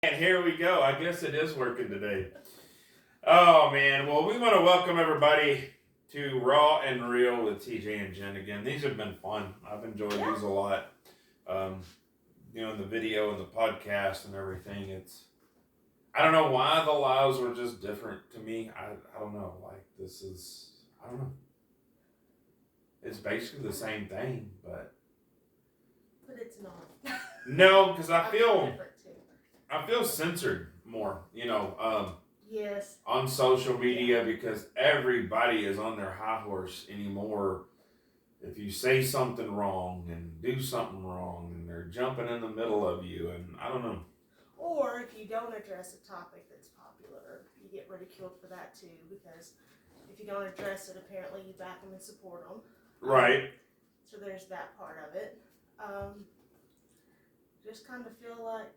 And here we go. I guess it is working today. Oh man. Well, we want to welcome everybody to Raw and Real with TJ and Jen again. These have been fun. I've enjoyed these a lot. Um, the video and the podcast and everything. I don't know why the lives were just different to me. I don't know. Like I don't know. It's basically the same thing, but it's not. no, because I feel different too. I feel censored more. Yes. On social media because everybody is on their high horse anymore. If you say something wrong and do something wrong, and they're jumping in the middle of you, and I don't know. Or if you don't address a topic that's popular, you get ridiculed for that too, because if you don't address it, apparently you back them and support them. Right. So there's that part of it. Just kind of feel like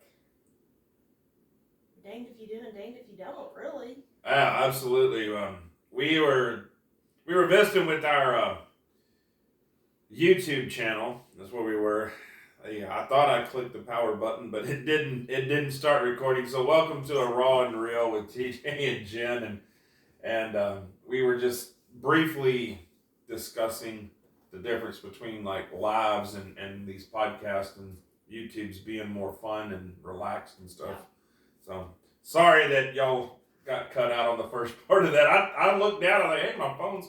danged if you do and danged if you don't, really. Yeah, absolutely. We were visiting with our YouTube channel. That's where we were. I thought I clicked the power button, but it didn't. It didn't start recording. So welcome to a Raw and Real with TJ and Jen, and we were just briefly discussing the difference between like lives and these podcasts and YouTube's being more fun and relaxed and stuff. Yeah. So sorry that y'all got cut out on the first part of that. I looked down and I'm like, hey, my phone's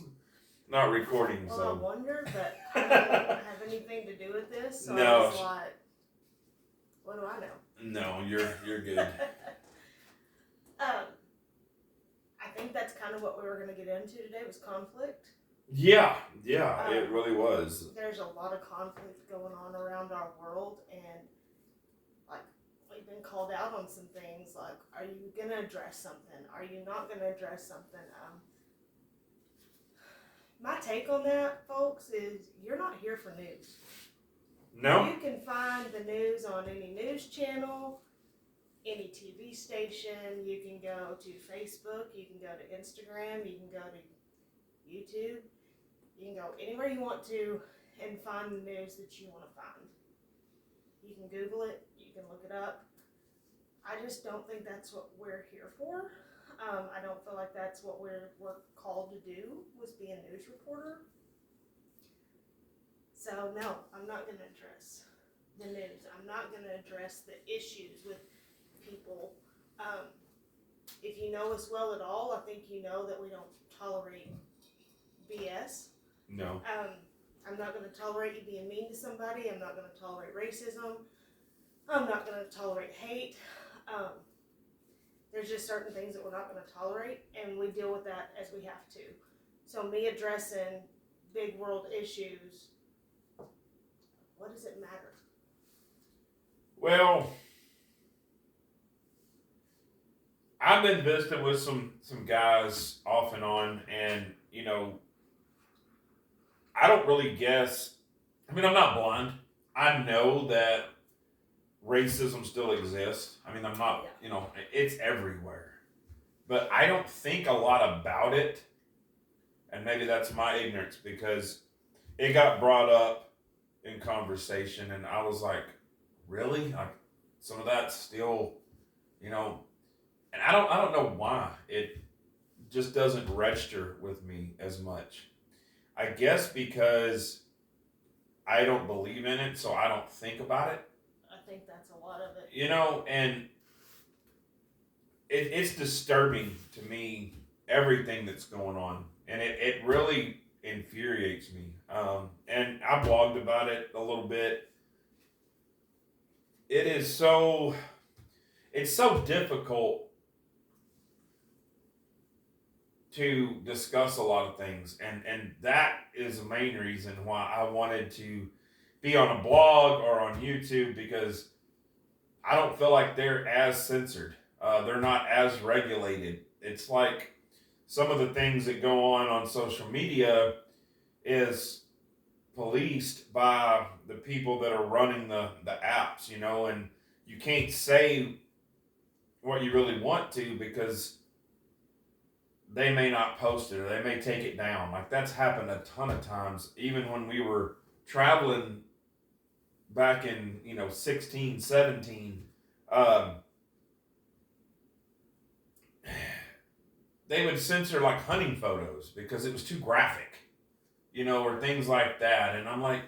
not recording. Well, so I wonder, but I don't have anything to do with this. So no. I was like, what do I know? No, you're good. I think that's kind of what we were going to get into today was conflict. Yeah, it really was. There's a lot of conflict going on around our world, and like we've been called out on some things. Like, are you going to address something? Are you not going to address something? My take on that, folks, is you're not here for news. No. You can find the news on any news channel, any TV station. You can go to Facebook. You can go to Instagram. You can go to YouTube. You can go anywhere you want to and find the news that you want to find. You can Google it. You can look it up. I just don't think that's what we're here for. I don't feel like that's what we're called to do, was be a news reporter. So no, I'm not going to address the news. I'm not going to address the issues with people. If you know us well at all, I think you know that we don't tolerate BS. No. I'm not going to tolerate you being mean to somebody. I'm not going to tolerate racism. I'm not going to tolerate hate. There's just certain things that we're not going to tolerate, and we deal with that as we have to. So me addressing big world issues, what does it matter? Well, I've been visiting with some guys off and on, and I don't really guess. I mean, I'm not blind. I know that racism still exists. I mean, I'm not, it's everywhere. But I don't think a lot about it. And maybe that's my ignorance because it got brought up in conversation and I was like, really? Like some of that's still, and I don't know why. It just doesn't register with me as much. I guess because I don't believe in it, so I don't think about it. I think that's a lot of it. And it's disturbing to me, everything that's going on. And it really infuriates me. And I blogged about it a little bit. It's so difficult to discuss a lot of things. And that is the main reason why I wanted to be on a blog or on YouTube, because I don't feel like they're as censored. They're not as regulated. It's like some of the things that go on social media is policed by the people that are running the apps, and you can't say what you really want to because they may not post it or they may take it down. Like that's happened a ton of times, even when we were traveling back in 16, 17. they would censor like hunting photos because it was too graphic, or things like that. And I'm like,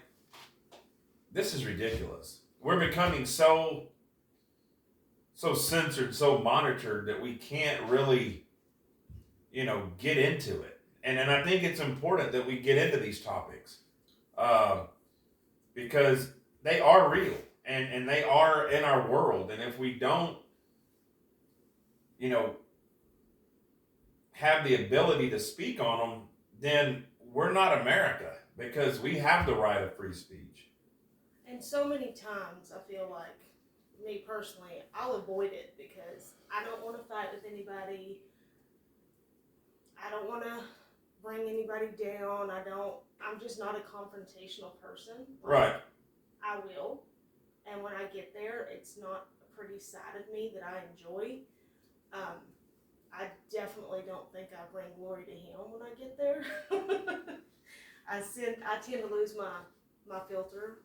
this is ridiculous. We're becoming so censored, so monitored that we can't really, get into it. And I think it's important that we get into these topics uh, because they are real and they are in our world. And if we don't, you know, have the ability to speak on them, then we're not America because we have the right of free speech. And so many times I feel like, me personally, I'll avoid it because I don't want to fight with anybody. I don't want to bring anybody down. I'm just not a confrontational person. Right. I will. And when I get there, it's not a pretty side of me that I enjoy. I definitely don't think I bring glory to him when I get there. I tend to lose my filter.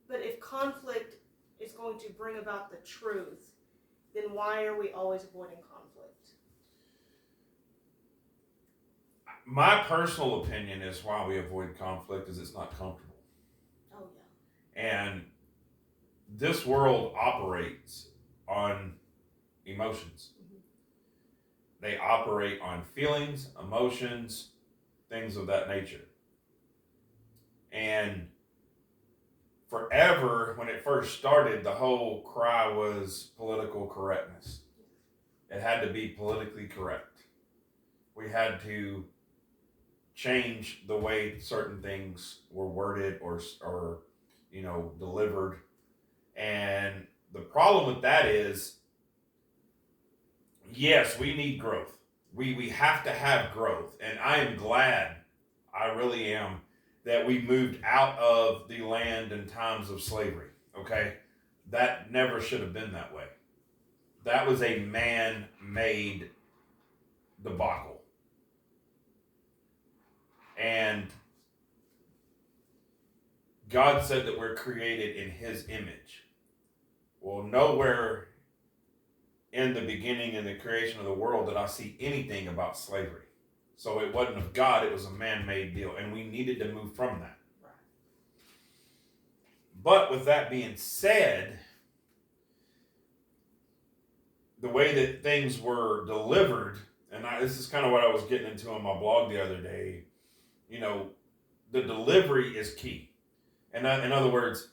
But if conflict is going to bring about the truth, then why are we always avoiding conflict? My personal opinion is why we avoid conflict is it's not comfortable. Oh, yeah. And this world operates on emotions. Mm-hmm. They operate on feelings, emotions, things of that nature. And forever, when it first started, the whole cry was political correctness. It had to be politically correct. We had to change the way certain things were worded or delivered. And the problem with that is, yes, we need growth. We have to have growth. And I am glad, I really am, that we moved out of the land in times of slavery. Okay? That never should have been that way. That was a man-made debacle. And God said that we're created in His image. Well, nowhere in the beginning in the creation of the world did I see anything about slavery. So it wasn't of God, it was a man-made deal. And we needed to move from that. Right. But with that being said, the way that things were delivered, and this is kind of what I was getting into on my blog the other day, the delivery is key. And in other words,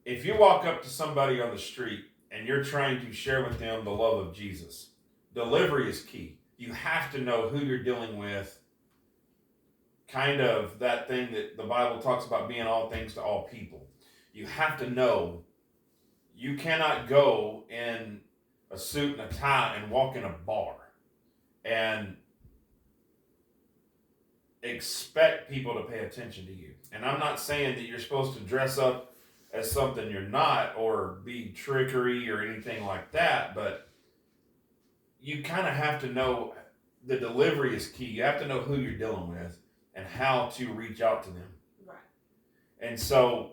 if you walk up to somebody on the street and you're trying to share with them the love of Jesus, delivery is key. You have to know who you're dealing with. Kind of that thing that the Bible talks about being all things to all people. You have to know you cannot go in a suit and a tie and walk in a bar and expect people to pay attention to you. And I'm not saying that you're supposed to dress up as something you're not or be trickery or anything like that, but you kind of have to know the delivery is key. You have to know who you're dealing with and how to reach out to them. Right. And so,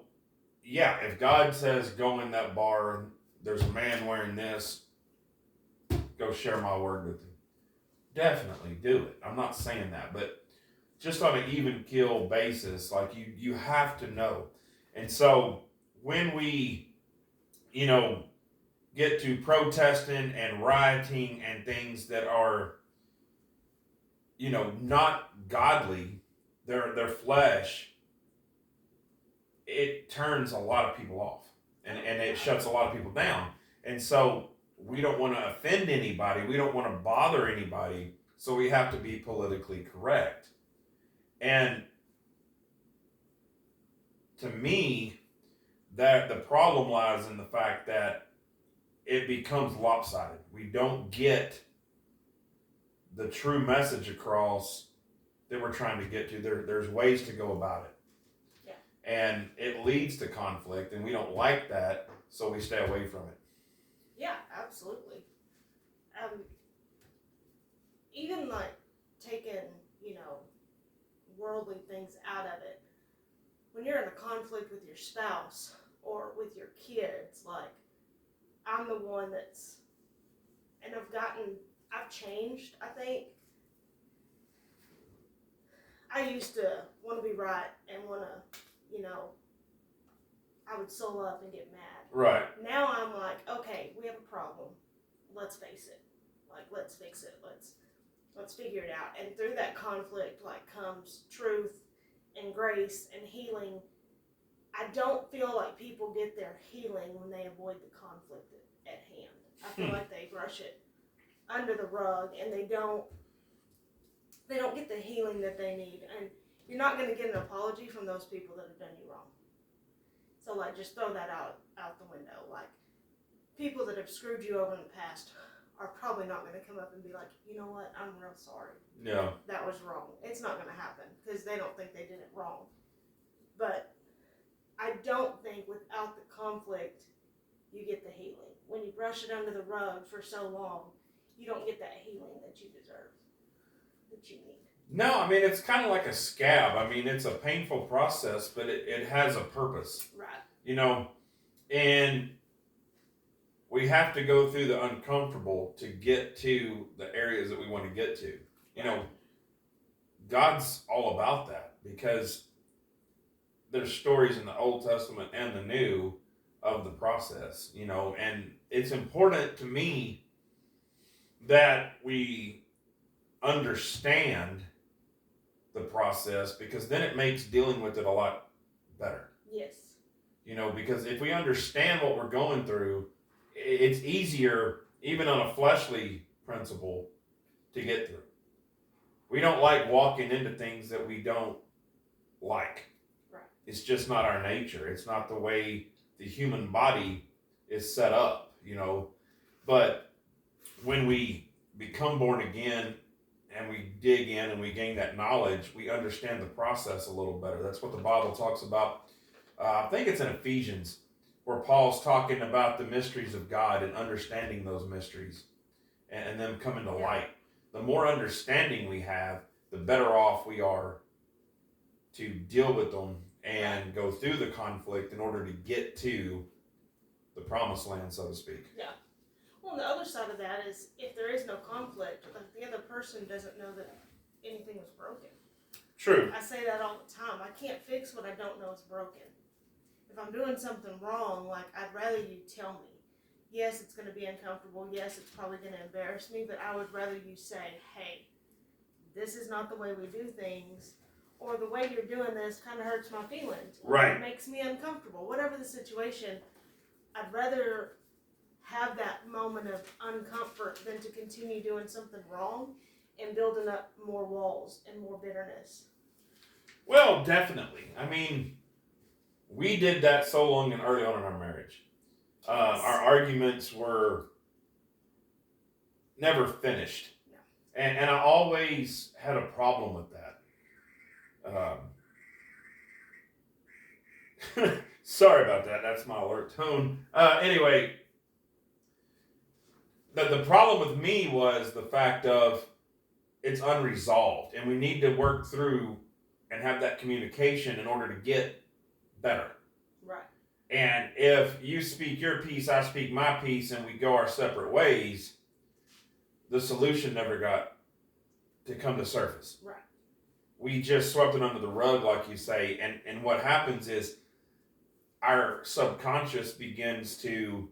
yeah, if God says go in that bar, there's a man wearing this, go share my word with him. Definitely do it. I'm not saying that, but just on an even keel basis, like you have to know. And so when we, get to protesting and rioting and things that are, not godly, their flesh, it turns a lot of people off and it shuts a lot of people down. And so we don't want to offend anybody. We don't want to bother anybody. So we have to be politically correct. And to me, that the problem lies in the fact that it becomes lopsided. We don't get the true message across that we're trying to get to. There's ways to go about it. Yeah. And it leads to conflict, and we don't like that, so we stay away from it. Yeah, absolutely. Even like taking, worldly things out of it. When you're in a conflict with your spouse or with your kids, like I'm the one and I've gotten I've changed, I think. I used to want to be right and want to, you know, I would soul up and get mad. Right. Now I'm like, okay, we have a problem. Let's face it. Like, let's fix it. Let's figure it out. And through that conflict, like, comes truth and grace and healing. I don't feel like people get their healing when they avoid the conflict at hand. I feel like they brush it under the rug and they don't get the healing that they need. And you're not going to get an apology from those people that have done you wrong. So, like, just throw that out the window. Like, people that have screwed you over in the past are probably not going to come up and be like, you know what, I'm real sorry. Yeah. That was wrong. It's not going to happen because they don't think they did it wrong. But I don't think without the conflict, you get the healing. When you brush it under the rug for so long, you don't get that healing that you deserve, that you need. No, I mean, it's kind of like a scab. I mean, it's a painful process, but it has a purpose. Right. You know, and we have to go through the uncomfortable to get to the areas that we want to get to. You know, God's all about that because there's stories in the Old Testament and the New of the process, you know, and it's important to me that we understand the process because then it makes dealing with it a lot better. Yes. You know, because if we understand what we're going through, it's easier, even on a fleshly principle, to get through. We don't like walking into things that we don't like. Right. It's just not our nature. It's not the way the human body is set up, you know. But when we become born again and we dig in and we gain that knowledge, we understand the process a little better. That's what the Bible talks about. I think it's in Ephesians where Paul's talking about the mysteries of God and understanding those mysteries and them coming to light. The more understanding we have, the better off we are to deal with them and go through the conflict in order to get to the promised land, so to speak. Yeah. Well, the other side of that is if there is no conflict, the other person doesn't know that anything was broken. True. I say that all the time. I can't fix what I don't know is broken. If I'm doing something wrong, like, I'd rather you tell me. Yes, it's going to be uncomfortable. Yes, it's probably going to embarrass me, but I would rather you say, hey, this is not the way we do things, or the way you're doing this kind of hurts my feelings. Or Right. it makes me uncomfortable. Whatever the situation, I'd rather have that moment of uncomfort than to continue doing something wrong and building up more walls and more bitterness. Well, definitely. I mean, we did that so long and early on in our marriage. Our arguments were never finished. No. And I always had a problem with that. Sorry about that. That's my alert tone. Anyway, the problem with me was the fact of it's unresolved. And we need to work through and have that communication in order to get better. Right. And if you speak your piece, I speak my piece, and we go our separate ways, the solution never got to come to surface. Right. We just swept it under the rug, like you say, and what happens is our subconscious begins to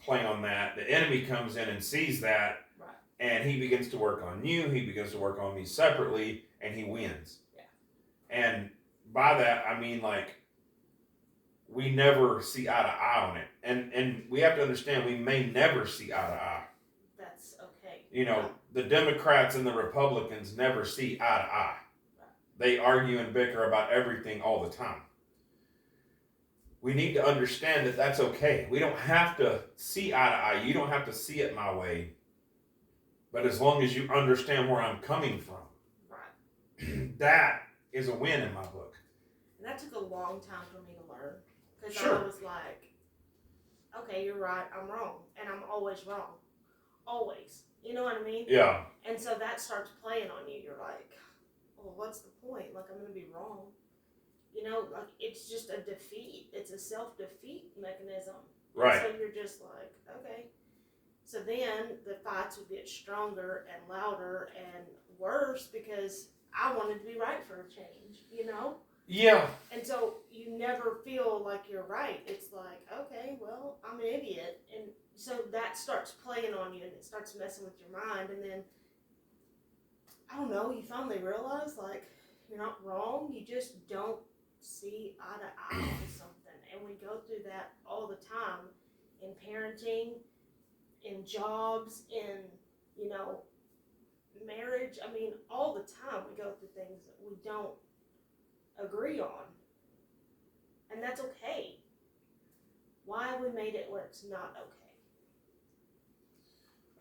play on that. The enemy comes in and sees that, right, and he begins to work on you, he begins to work on me separately, and he wins. Yeah. And by that, I mean, like, we never see eye to eye on it. And we have to understand we may never see eye to eye. That's okay. You know, the Democrats and the Republicans never see eye to eye. Right. They argue and bicker about everything all the time. We need to understand that that's okay. We don't have to see eye to eye. You don't have to see it my way. But as long as you understand where I'm coming from, right, that is a win in my book. And that took a long time for me to learn. Because Sure. I was like, okay, you're right, I'm wrong. And I'm always wrong. Always. You know what I mean? Yeah. And so that starts playing on you. You're like, well, what's the point? Like, I'm going to be wrong. You know, like, it's just a defeat. It's a self-defeat mechanism. Right. So you're just like, okay. So then the fights would get stronger and louder and worse because I wanted to be right for a change, you know? Yeah. And so you never feel like you're right. It's like, okay, well, I'm an idiot. And so that starts playing on you and it starts messing with your mind. And then, I don't know, you finally realize, like, you're not wrong. You just don't see eye to eye on something. And we go through that all the time in parenting, in jobs, in, you know, marriage. I mean, all the time we go through things that we don't agree on. And that's okay. Why have we made it where it's not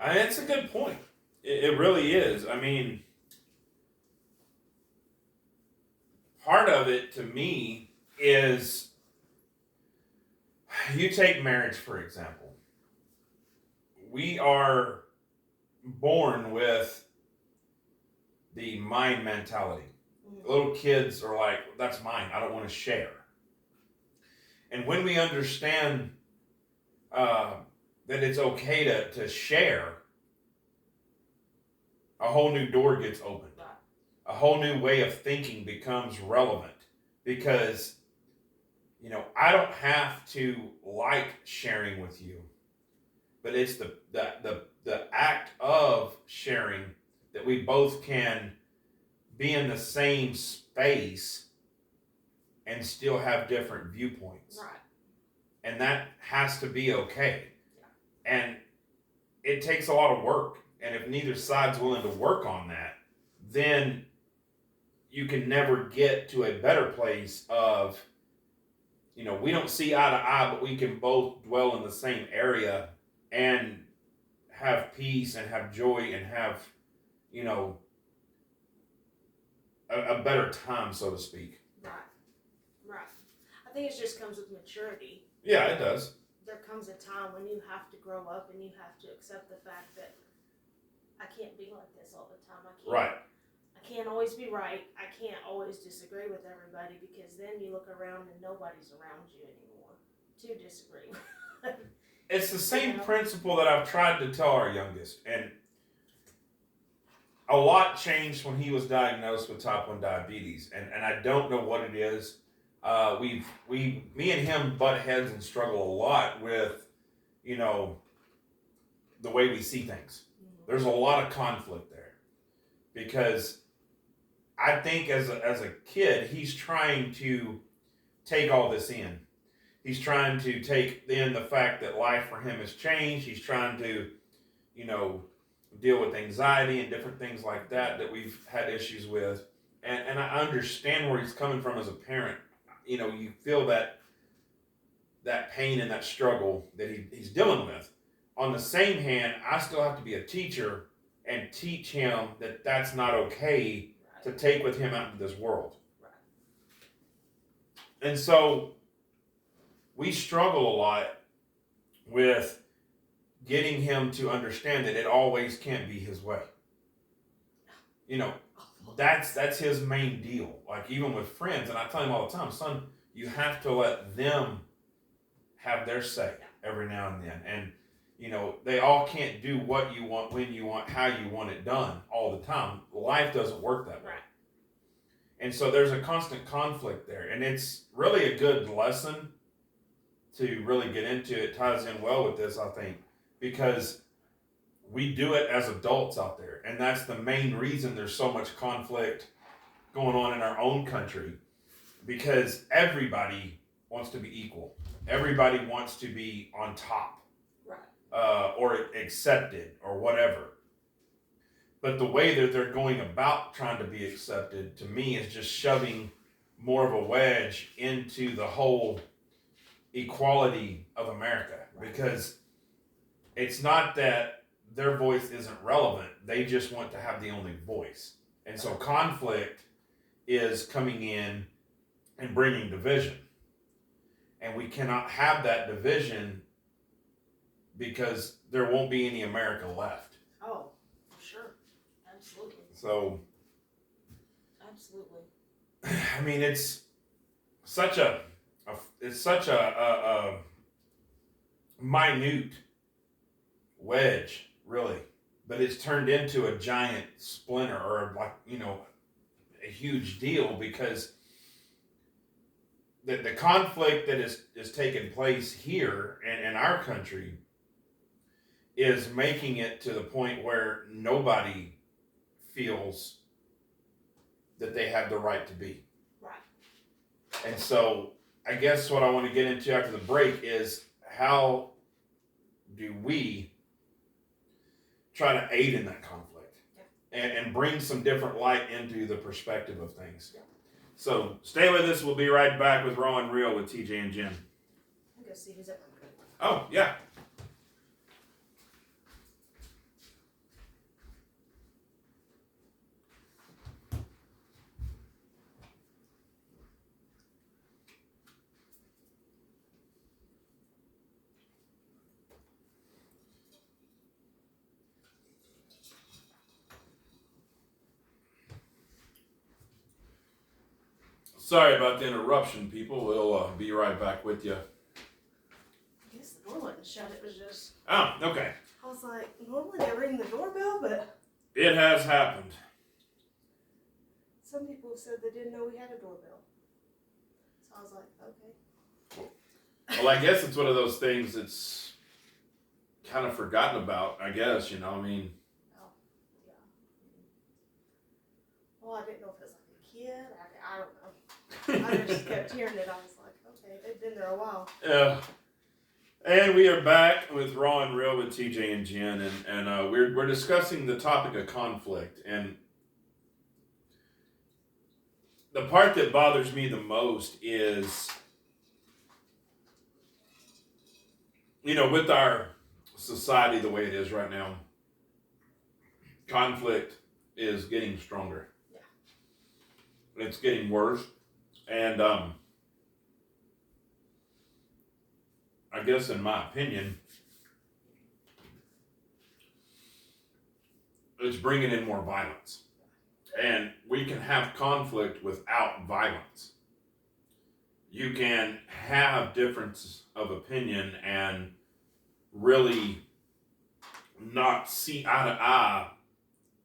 okay? It's a good point. It really is. I mean, part of it to me is you take marriage, for example. We are born with the mine mentality. Little kids are like, that's mine. I don't want to share. And when we understand that it's okay to share, a whole new door gets opened. A whole new way of thinking becomes relevant because, you know, I don't have to like sharing with you, but it's the act of sharing that we both can be in the same space and still have different viewpoints. Right. And that has to be okay. Yeah. And it takes a lot of work. And if neither side's willing to work on that, then you can never get to a better place of, you know, we don't see eye to eye, but we can both dwell in the same area and have peace and have joy and have, you know, a better time, so to speak. Right. Right. I think it just comes with maturity. Yeah, it does. There comes a time when you have to grow up and you have to accept the fact that I can't be like this all the time. Right. I can't always be right. I can't always disagree with everybody because then you look around and nobody's around you anymore to disagree. It's the same principle that I've tried to tell our youngest, and a lot changed when he was diagnosed with type 1 diabetes, and I don't know what it is. Me and him butt heads and struggle a lot with, you know, the way we see things. There's a lot of conflict there because I think as a kid, he's trying to take all this in. He's trying to take in the fact that life for him has changed. He's trying to, you know, deal with anxiety and different things like that we've had issues with. And I understand where he's coming from as a parent. You know, you feel that pain and that struggle that he's dealing with. On the same hand, I still have to be a teacher and teach him that that's not okay to take with him out into this world. And so we struggle a lot with getting him to understand that it always can't be his way. You know, that's his main deal. Like even with friends, and I tell him all the time, son, you have to let them have their say every now and then. And, you know, they all can't do what you want, when you want, how you want it done all the time. Life doesn't work that way. Right. And so there's a constant conflict there. And it's really a good lesson to really get into. It ties in well with this, I think, because we do it as adults out there. And that's the main reason there's so much conflict going on in our own country, because everybody wants to be equal. Everybody wants to be on top. Right. Or accepted or whatever. But the way that they're going about trying to be accepted, to me, is just shoving more of a wedge into the whole equality of America. Right. Because it's not that their voice isn't relevant. They just want to have the only voice. And so conflict is coming in and bringing division. And we cannot have that division because there won't be any America left. Oh, for sure. Absolutely. So, absolutely. I mean, it's such a minute wedge, really. But it's turned into a giant splinter, or like, a huge deal, because the conflict that is taking place here and in our country is making it to the point where nobody feels that they have the right to be. Right. And so I guess what I want to get into after the break is, how do we try to aid in that conflict, and bring some different light into the perspective of things. Yeah. So stay with us. We'll be right back with Raw and Real with TJ and Jen. I'll go see who's at my crib. Oh, yeah. Sorry about the interruption, people. We'll be right back with you. I guess the door wasn't shut. It was just. Oh, okay. I was like, normally they ring the doorbell, but It has happened. some people said they didn't know we had a doorbell. So I was like, okay. Well, I guess it's one of those things that's kind of forgotten about, I guess, I mean. Oh, yeah. Well, I didn't know if it was like a kid. I don't know. I just kept hearing it. I was like, okay, they've been there a while. Yeah. And we are back with Raw and Real with TJ and Jen, and we're discussing the topic of conflict. And the part that bothers me the most is, with our society the way it is right now, conflict is getting stronger. Yeah. It's getting worse. And I guess, in my opinion, it's bringing in more violence. And we can have conflict without violence. You can have difference of opinion and really not see eye to eye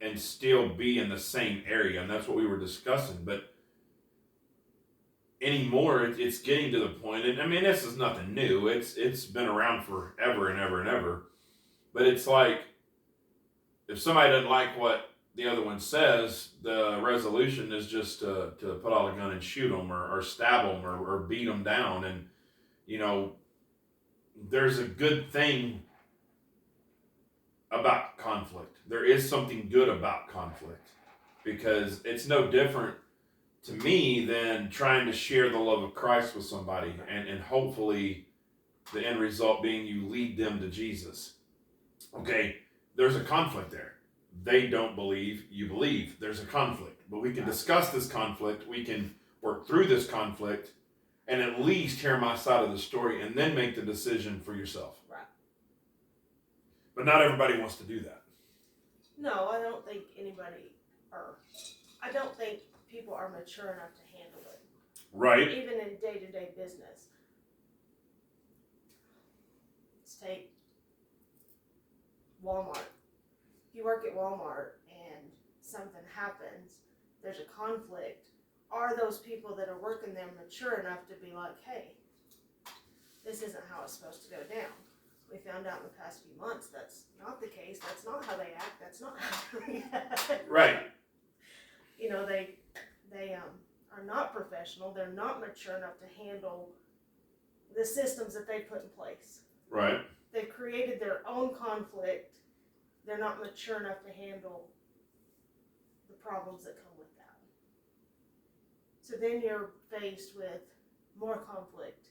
and still be in the same area. And that's what we were discussing. But anymore, it's getting to the point, and I mean, this is nothing new. It's been around forever and ever and ever. But it's like, if somebody doesn't like what the other one says, the resolution is just to put out a gun and shoot them, or stab them, or beat them down. And there's a good thing about conflict. There is something good about conflict, because it's no different to me than trying to share the love of Christ with somebody, and hopefully the end result being you lead them to Jesus. Okay, there's a conflict there. They don't believe, you believe. There's a conflict. But we can discuss this conflict. We can work through this conflict, and at least hear my side of the story, and then make the decision for yourself. Right. But not everybody wants to do that. No, I don't think I don't think people are mature enough to handle it. Right. Even in day-to-day business. Let's take Walmart. If you work at Walmart and something happens, there's a conflict, are those people that are working there mature enough to be like, hey, this isn't how it's supposed to go down? We found out in the past few months that's not the case. That's not how they act. That's not how they act. Right. They are not professional. They're not mature enough to handle the systems that they put in place. Right. They've created their own conflict. They're not mature enough to handle the problems that come with that. So then you're faced with more conflict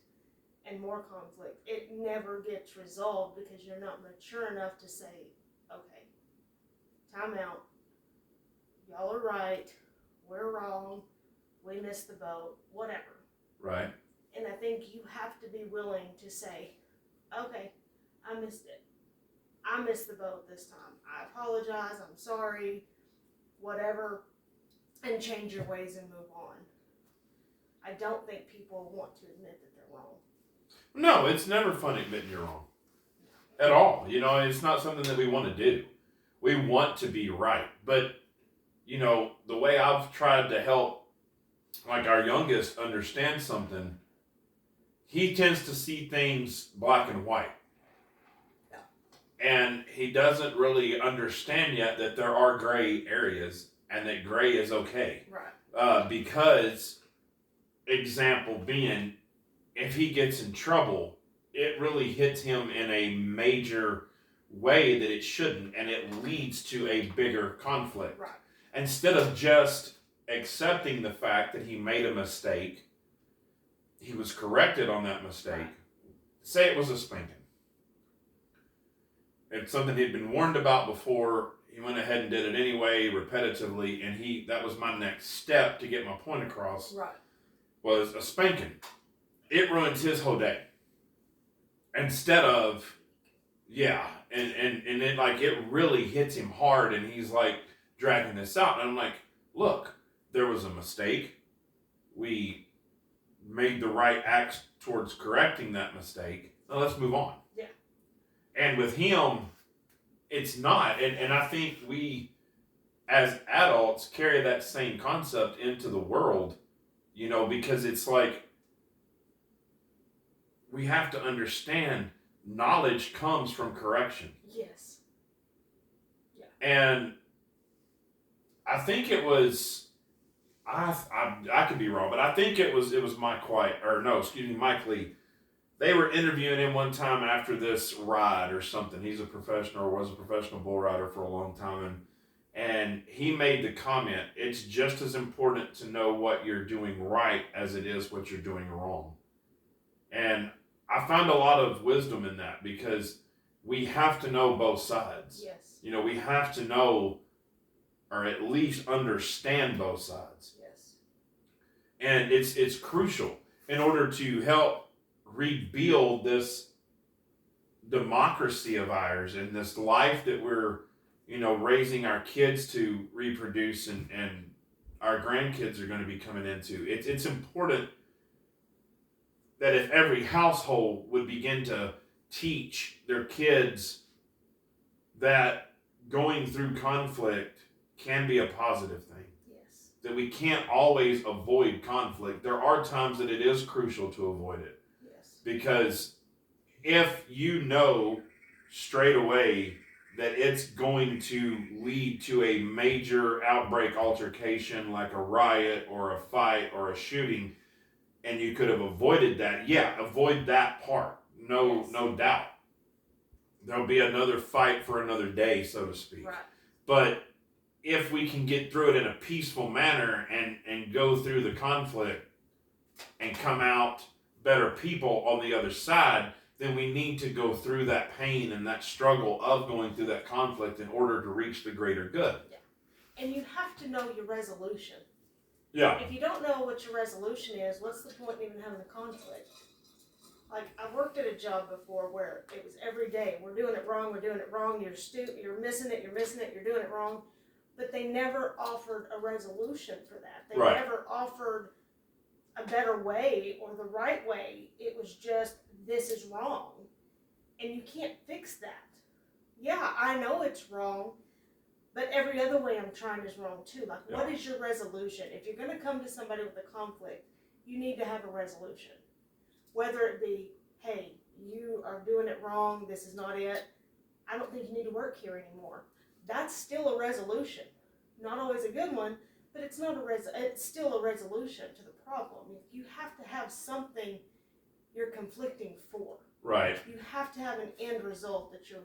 and more conflict. It never gets resolved because you're not mature enough to say, okay, time out. Y'all are right. We're wrong. We missed the boat. Whatever. Right. And I think you have to be willing to say, okay, I missed it. I missed the boat this time. I apologize. I'm sorry. Whatever. And change your ways and move on. I don't think people want to admit that they're wrong. No, it's never fun admitting you're wrong. at all. You know, it's not something that we want to do. We want to be right. But, you know, the way I've tried to help, like our youngest, understand something, he tends to see things black and white. And he doesn't really understand yet that there are gray areas and that gray is okay. Right. Because, example being, if he gets in trouble, it really hits him in a major way that it shouldn't, and it leads to a bigger conflict. Right. Instead of just accepting the fact that he made a mistake, he was corrected on that mistake. Right. Say it was a spanking. It's something he'd been warned about before. He went ahead and did it anyway, repetitively, and that was my next step to get my point across. Right. Was a spanking. It ruins his whole day. Instead of, yeah, and it like it really hits him hard, and he's like dragging this out, and I'm like, look, there was a mistake. We made the right acts towards correcting that mistake. Now let's move on. Yeah. And with him, it's not. And I think we, as adults, carry that same concept into the world, you know, because it's like we have to understand knowledge comes from correction. Yes. Yeah. And I think it was, I could be wrong, but I think it was Mike Lee. They were interviewing him one time after this ride or something. He's a professional, or was a professional bull rider for a long time. And he made the comment, it's just as important to know what you're doing right as it is what you're doing wrong. And I found a lot of wisdom in that, because we have to know both sides. Yes. You know, we have to know, or at least understand both sides. Yes. And it's crucial in order to help rebuild this democracy of ours and this life that we're, you know, raising our kids to reproduce and our grandkids are going to be coming into. It's important that if every household would begin to teach their kids that going through conflict can be a positive thing. Yes. That we can't always avoid conflict. There are times that it is crucial to avoid it. Yes. Because if you know straight away that it's going to lead to a major outbreak altercation like a riot or a fight or a shooting, and you could have avoided that, avoid that part. No doubt. There'll be another fight for another day, so to speak. Right. But if we can get through it in a peaceful manner and go through the conflict and come out better people on the other side, then we need to go through that pain and that struggle of going through that conflict in order to reach the greater good. Yeah. And you have to know your resolution. Yeah. If you don't know what your resolution is, what's the point in even having a conflict? Like, I worked at a job before where it was every day, we're doing it wrong, you're missing it, you're doing it wrong. But they never offered a resolution for that. They Right. never offered a better way or the right way. It was just, this is wrong. And you can't fix that. Yeah, I know it's wrong, but every other way I'm trying is wrong too. Like, Yeah. What is your resolution? If you're going to come to somebody with a conflict, you need to have a resolution. Whether it be, hey, you are doing it wrong, this is not it, I don't think you need to work here anymore. That's still a resolution. Not always a good one, but it's not it's still a resolution to the problem. You have to have something you're conflicting for. Right. You have to have an end result that you're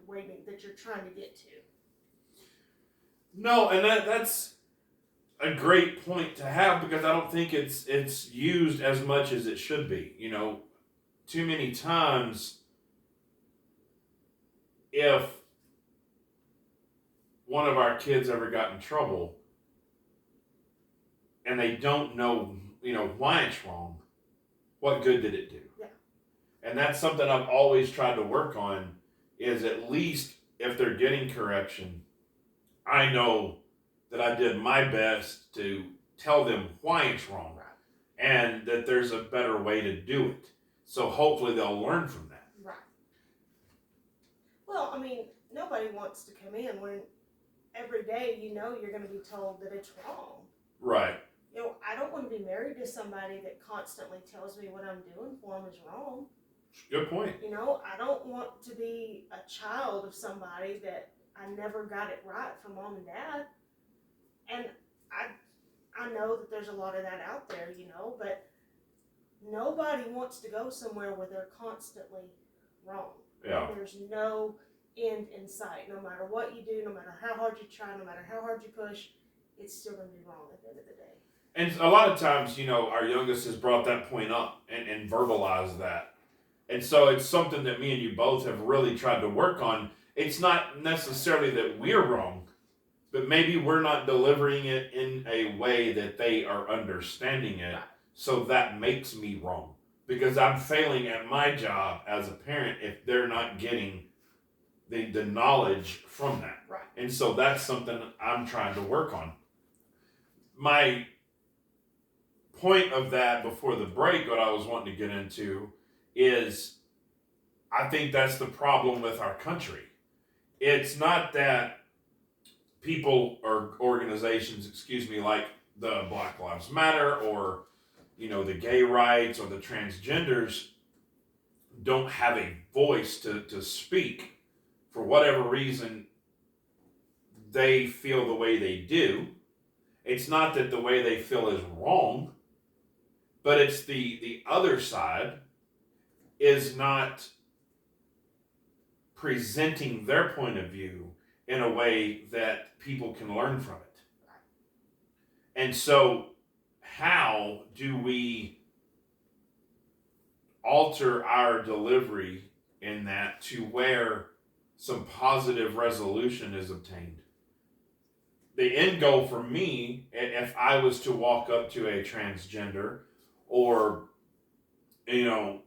trying to get to. No, and that's a great point to have, because I don't think it's used as much as it should be. You know, too many times, if one of our kids ever got in trouble and they don't know, you know, why it's wrong, what good did it do? Yeah. And that's something I've always tried to work on, is at least if they're getting correction, I know that I did my best to tell them why it's wrong, Right. and that there's a better way to do it. So hopefully they'll learn from that. Right. Well, I mean, nobody wants to come in when every day you know you're going to be told that it's wrong. Right. You know, I don't want to be married to somebody that constantly tells me what I'm doing for them is wrong. Good point. You know, I don't want to be a child of somebody that I never got it right from mom and dad. And I know that there's a lot of that out there, you know, but nobody wants to go somewhere where they're constantly wrong. Yeah. There's no end in sight. No matter what you do, no matter how hard you try, no matter how hard you push, it's still going to be wrong at the end of the day. And a lot of times, you know, our youngest has brought that point up and verbalized that. And so it's something that me and you both have really tried to work on. It's not necessarily that we're wrong, but maybe we're not delivering it in a way that they are understanding it. Right. So that makes me wrong. Because I'm failing at my job as a parent if they're not getting the knowledge from that. Right. And so that's something I'm trying to work on. My point of that before the break, what I was wanting to get into, is I think that's the problem with our country. It's not that people or organizations, like the Black Lives Matter or, you know, the gay rights or the transgenders don't have a voice to speak for whatever reason they feel the way they do. It's not that the way they feel is wrong, but it's the other side is not presenting their point of view in a way that people can learn from it. And so how do we alter our delivery in that to where some positive resolution is obtained? The end goal for me, if I was to walk up to a transgender or, you know,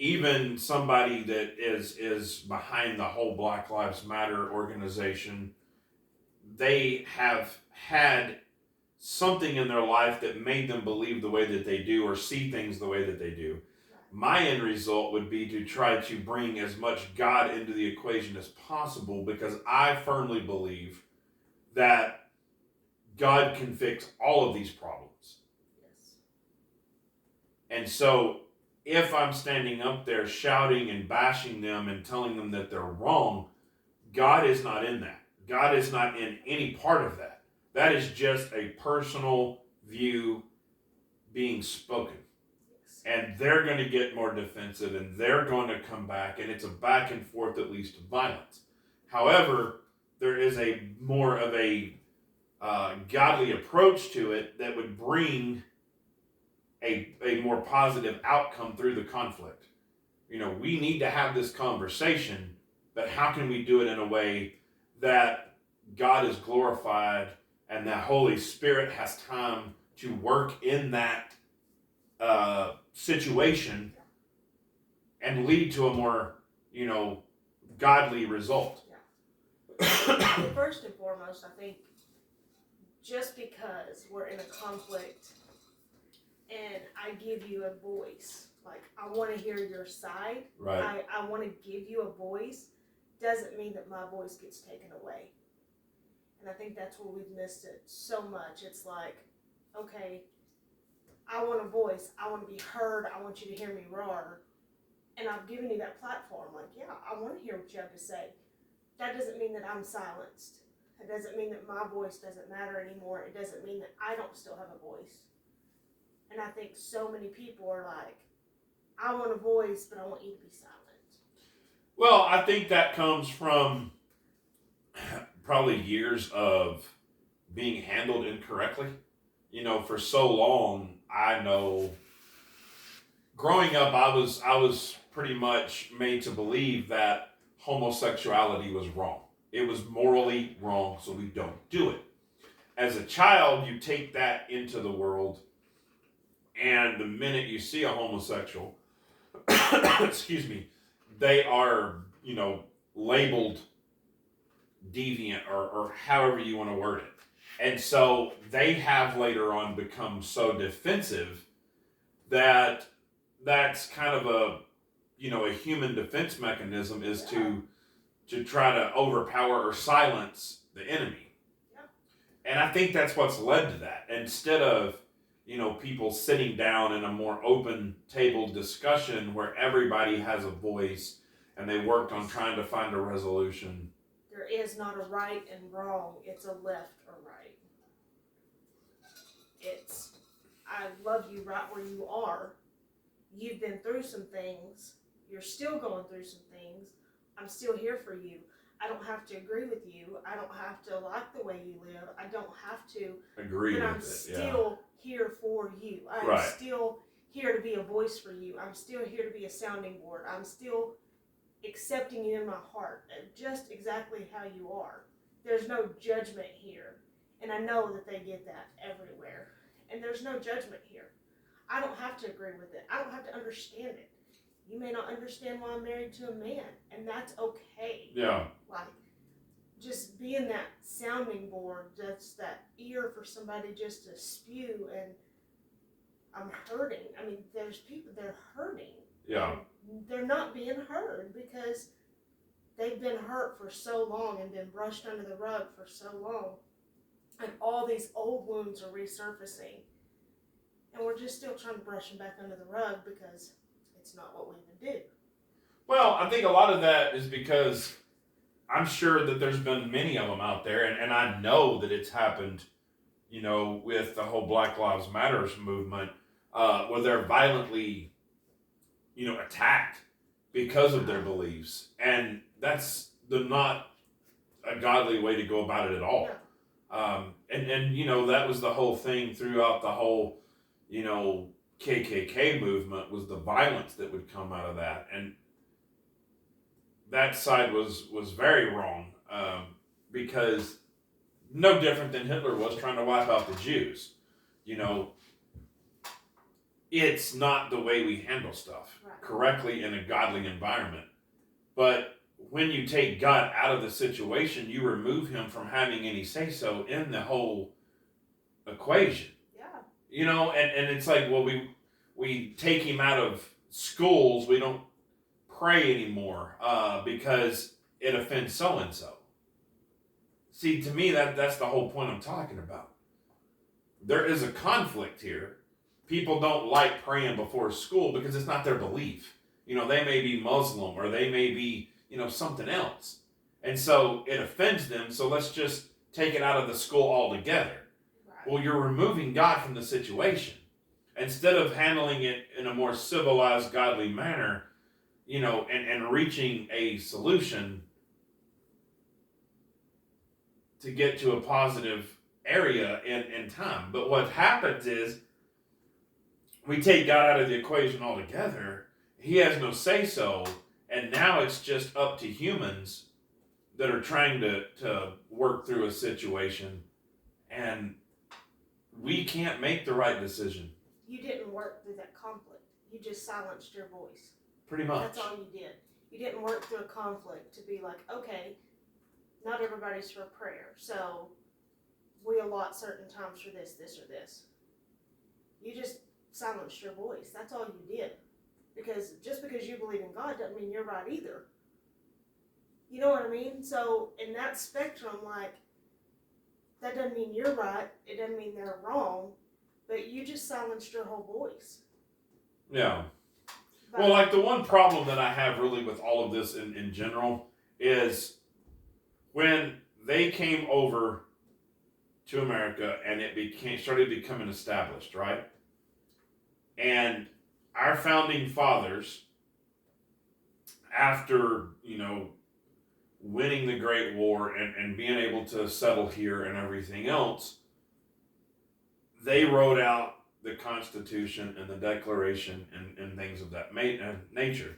even somebody that is behind the whole Black Lives Matter organization, they have had something in their life that made them believe the way that they do or see things the way that they do. My end result would be to try to bring as much God into the equation as possible, because I firmly believe that God can fix all of these problems. Yes. And so if I'm standing up there shouting and bashing them and telling them that they're wrong, God is not in that. God is not in any part of that. That is just a personal view being spoken. Yes. And they're going to get more defensive and they're going to come back, and it's a back and forth that leads to violence. However, there is a more of a godly approach to it that would bring a more positive outcome through the conflict. You know, we need to have this conversation, but how can we do it in a way that God is glorified and that Holy Spirit has time to work in that situation and lead to a more, you know, godly result? Well, first and foremost, I think just because we're in a conflict and I give you a voice, like I want to hear your side, Right. I want to give you a voice, doesn't mean that my voice gets taken away. And I think that's where we've missed it so much. It's like, okay, I want a voice, I want to be heard, I want you to hear me roar, and I've given you that platform. Like, yeah, I want to hear what you have to say. That doesn't mean that I'm silenced. It doesn't mean that my voice doesn't matter anymore. It doesn't mean that I don't still have a voice. And I think so many people are like, I want a voice, but I want you to be silent. Well, I think that comes from probably years of being handled incorrectly. You know, for so long, I know growing up, I was pretty much made to believe that homosexuality was wrong. It was morally wrong, so we don't do it. As a child, you take that into the world, and the minute you see a homosexual, excuse me, they are, you know, labeled deviant or however you want to word it. And so they have later on become so defensive that that's kind of a, you know, a human defense mechanism is to to try to overpower or silence the enemy. Yeah. And I think that's what's led to that. Instead of, people sitting down in a more open table discussion where everybody has a voice and they worked on trying to find a resolution. There is not a right and wrong, it's a left or right. It's, I love you right where you are. You've been through some things. You're still going through some things. I'm still here for you. I don't have to agree with you. I don't have to like the way you live. I don't have to Agree but with I'm it. still here for you. I'm Right. still here to be a voice for you. I'm still here to be a sounding board. I'm still accepting you in my heart, just exactly how you are. There's no judgment here. And I know that they get that everywhere. And there's no judgment here. I don't have to agree with it. I don't have to understand it. You may not understand why I'm married to a man, and that's okay. Yeah. Like, just being that sounding board, just that ear for somebody just to spew, and I'm hurting. I mean, there's people, they're hurting. Yeah. They're not being heard because they've been hurt for so long and been brushed under the rug for so long. And all these old wounds are resurfacing. And we're just still trying to brush them back under the rug because it's not what we would do. Well, I think a lot of that is because I'm sure that there's been many of them out there, and I know that it's happened, with the whole Black Lives Matters movement, where they're violently, attacked because of their beliefs. And that's not a godly way to go about it at all. Yeah. And that was the whole thing throughout the whole, KKK movement, was the violence that would come out of that. And that side was very wrong, because no different than Hitler was trying to wipe out the Jews. It's not the way we handle stuff correctly in a godly environment. But when you take God out of the situation, you remove him from having any say-so in the whole equation. Yeah. And it's like, well, we take him out of schools, we don't pray anymore, because it offends so-and-so. See, to me, that's the whole point I'm talking about. There is a conflict here. People don't like praying before school because it's not their belief. They may be Muslim, or they may be, something else. And so it offends them, so let's just take it out of the school altogether. Right. Well, you're removing God from the situation. Instead of handling it in a more civilized, godly manner, and reaching a solution to get to a positive area in time. But what happens is, we take God out of the equation altogether. He has no say-so, and now it's just up to humans that are trying to work through a situation, and we can't make the right decision. You didn't work through that conflict. You just silenced your voice. Pretty much. That's all you did. You didn't work through a conflict to be like, okay, not everybody's for prayer, so we allot certain times for this, or this. You just silenced your voice. That's all you did. Because just because you believe in God doesn't mean you're right either. You know what I mean? So in that spectrum, that doesn't mean you're right. It doesn't mean they're wrong. But you just silenced your whole voice. Yeah. Well, the one problem that I have really with all of this in general is when they came over to America and it started becoming established, right? And our founding fathers, after, winning the Great War and being able to settle here and everything else, they wrote out the Constitution and the Declaration and things of that nature.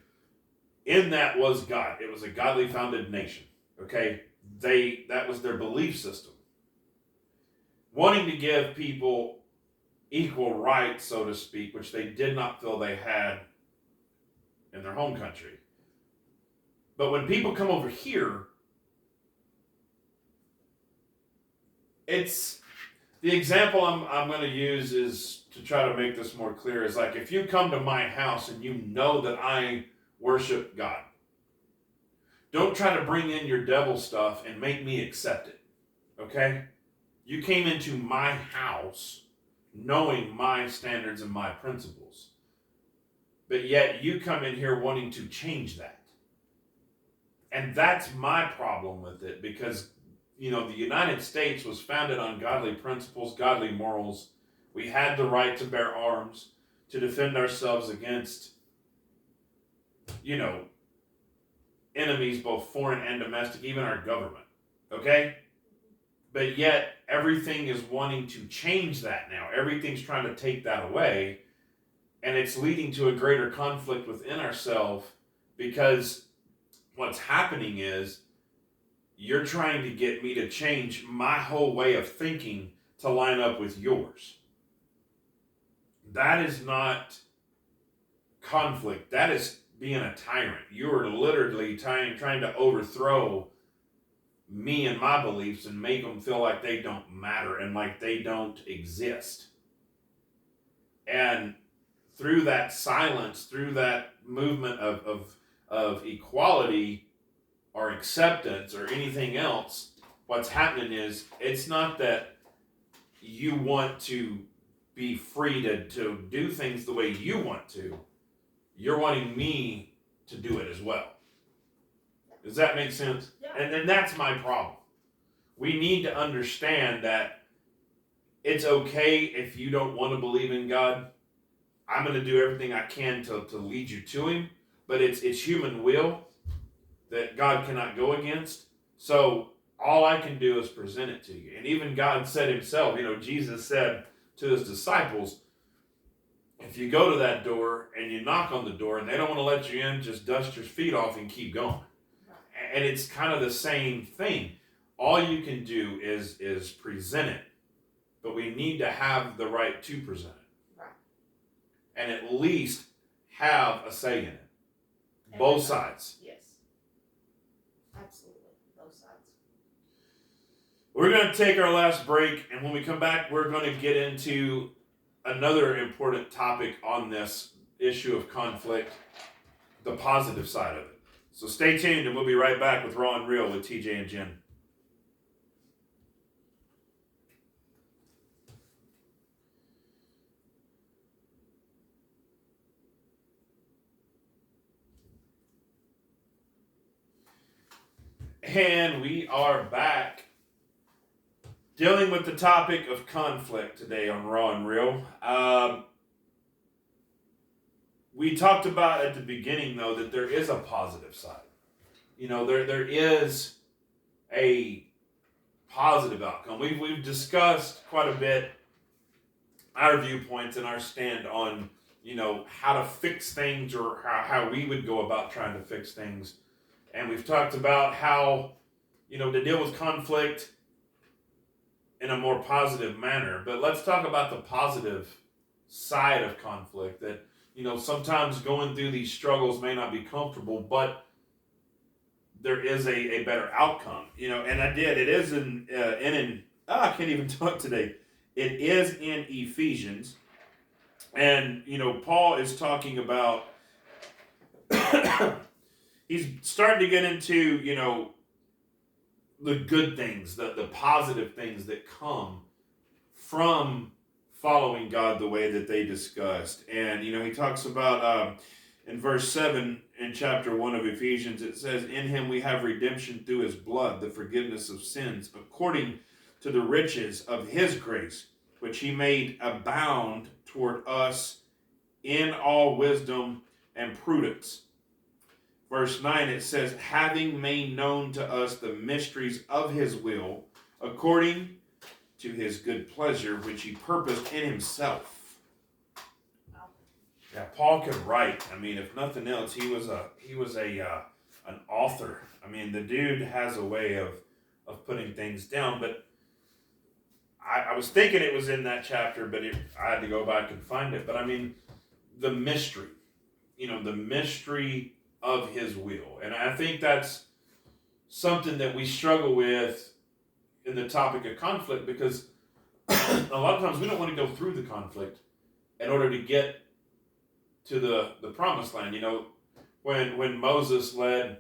In that was God. It was a godly founded nation. Okay? That was their belief system. Wanting to give people equal rights, so to speak, which they did not feel they had in their home country. But when people come over here, it's the example I'm going to use is to try to make this more clear is like if you come to my house and you know that I worship God, Don't try to bring in your devil stuff and make me accept it. Okay? You came into my house knowing my standards and my principles. But yet you come in here wanting to change that. And that's my problem with it, because, you know, the United States was founded on godly principles, godly morals. We had the right to bear arms, to defend ourselves against, you know, enemies, both foreign and domestic, even our government. Okay? But yet, everything is wanting to change that now. Everything's trying to take that away. And it's leading to a greater conflict within ourselves, because what's happening is you're trying to get me to change my whole way of thinking to line up with yours. That is not conflict. That is being a tyrant. You are literally trying to overthrow me and my beliefs and make them feel like they don't matter and like they don't exist. And through that silence, through that movement of equality or acceptance or anything else, what's happening is it's not that you want to be free to do things the way you want to. You're wanting me to do it as well. Does that make sense? Yeah. And that's my problem. We need to understand that it's okay if you don't want to believe in God. I'm going to do everything I can to lead you to Him. But it's human will that God cannot go against. So all I can do is present it to you. And even God said Himself, you know, Jesus said to His disciples, if you go to that door and you knock on the door and they don't want to let you in, just dust your feet off and keep going. And it's kind of the same thing. All you can do is present it. But we need to have the right to present it. Right. And at least have a say in it. Both sides. Yes. Absolutely. Both sides. We're going to take our last break, and when we come back, we're going to get into another important topic on this issue of conflict, the positive side of it. So stay tuned, and we'll be right back with Raw and Real with TJ and Jen. And we are back dealing with the topic of conflict today on Raw and Real. We talked about at the beginning, though, that there is a positive side. You know, there is a positive outcome. We've discussed quite a bit our viewpoints and our stand on, you know, how to fix things, or how we would go about trying to fix things. And we've talked about how, you know, to deal with conflict in a more positive manner. But let's talk about the positive side of conflict, that, you know, sometimes going through these struggles may not be comfortable, but there is a better outcome. You know, and it is I can't even talk today. It is in Ephesians. And, you know, Paul is talking about he's starting to get into, you know, the good things, the positive things that come from following God the way that they discussed. And, you know, he talks about in verse 7 in chapter 1 of Ephesians, it says, in Him we have redemption through His blood, the forgiveness of sins, according to the riches of His grace, which He made abound toward us in all wisdom and prudence. Verse 9, it says, having made known to us the mysteries of His will, according to His good pleasure, which He purposed in Himself. Wow. Yeah, Paul could write. I mean, if nothing else, he was an author. I mean, the dude has a way of putting things down. But I was thinking it was in that chapter, but I had to go back and find it. But I mean, the mystery, you know, the mystery of His will. And I think that's something that we struggle with in the topic of conflict, because a lot of times we don't want to go through the conflict in order to get to the promised land. You know, when Moses led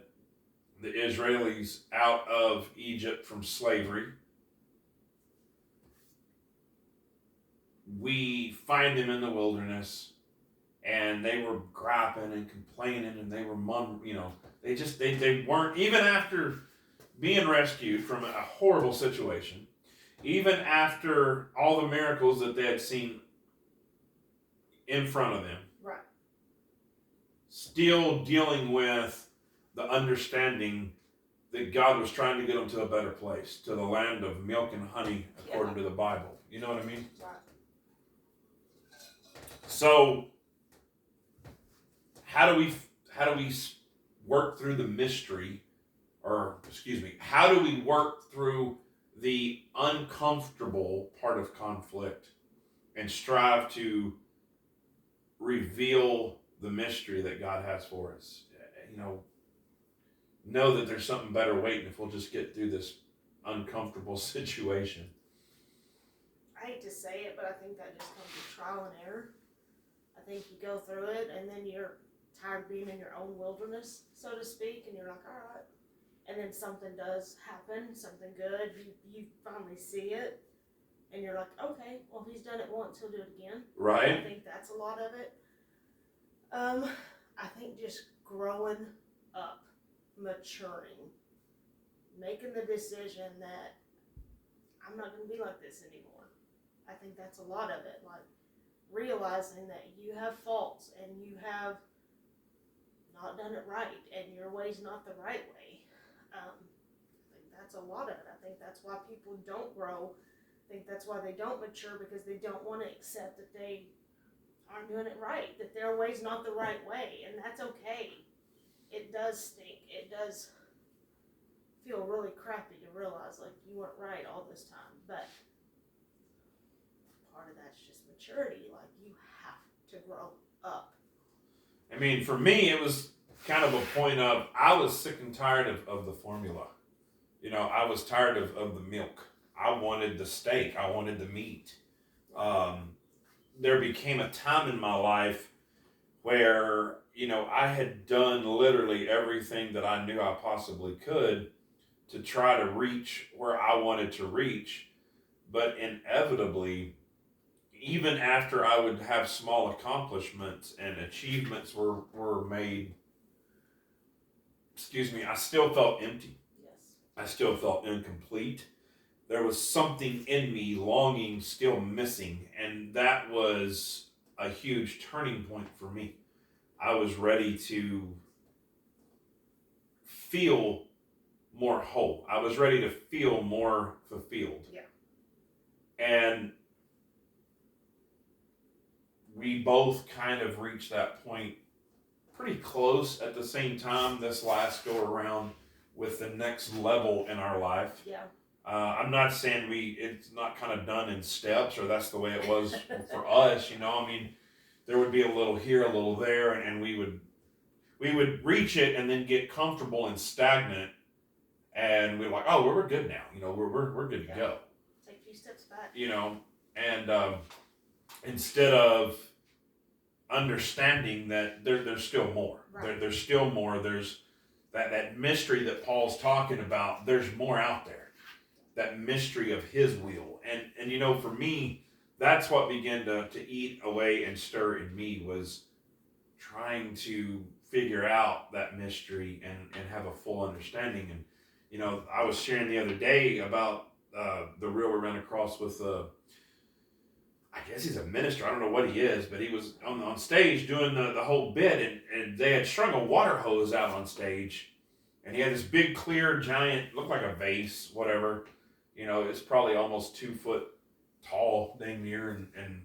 the Israelis out of Egypt from slavery. We find them in the wilderness, and they were griping and complaining, and they were they weren't, even after being rescued from a horrible situation, even after all the miracles that they had seen in front of them, Right. still dealing with the understanding that God was trying to get them to a better place, to the land of milk and honey, according to the Bible. You know what I mean? Right. So, how do we work through the mystery, or excuse me, how do we work through the uncomfortable part of conflict and strive to reveal the mystery that God has for us? Know that there's something better waiting if we'll just get through this uncomfortable situation. I hate to say it, but I think that just comes with trial and error. I think you go through it, and then you're tired of being in your own wilderness, so to speak, and you're like, all right. And then something does happen, something good, you finally see it, and you're like, okay, well, if he's done it once, he'll do it again. Right? I think that's a lot of it. I think just growing up, maturing, making the decision that I'm not going to be like this anymore. I think that's a lot of it. Like, realizing that you have faults and you have not done it right and your way's not the right way. I think that's a lot of it. I think that's why people don't grow. I think that's why they don't mature, because they don't want to accept that they aren't doing it right, that their way's not the right way, and that's okay. It does stink. It does feel really crappy to realize like you weren't right all this time, but part of that's just maturity. Like, you have to grow up. I mean, for me, it was kind of a point of, I was sick and tired of the formula. I was tired of the milk. I wanted the steak. I wanted the meat. There became a time in my life where, I had done literally everything that I knew I possibly could to try to reach where I wanted to reach. But inevitably, even after I would have small accomplishments and achievements were made, I still felt empty. Yes. I still felt incomplete. There was something in me longing, still missing, and that was a huge turning point for me. I was ready to feel more whole. I was ready to feel more fulfilled. Yeah. And we both kind of reached that point pretty close at the same time this last go around with the next level in our life. Yeah. I'm not saying it's not kind of done in steps, or that's the way it was for us. I mean, there would be a little here, a little there, and we would reach it and then get comfortable and stagnant, and we're like, oh, we're good now. We're good to go. Take a few steps back. And instead of understanding that there's still more. Right. There's still more. There's that mystery that Paul's talking about. There's more out there. That mystery of his will. And for me, that's what began to eat away and stir in me, was trying to figure out that mystery and have a full understanding. And, I was sharing the other day about the reel we ran across with I guess he's a minister. I don't know what he is, but he was on stage doing the whole bit, and they had strung a water hose out on stage, and he had this big, clear, giant, looked like a vase, whatever. It's probably almost 2 foot tall, dang near, and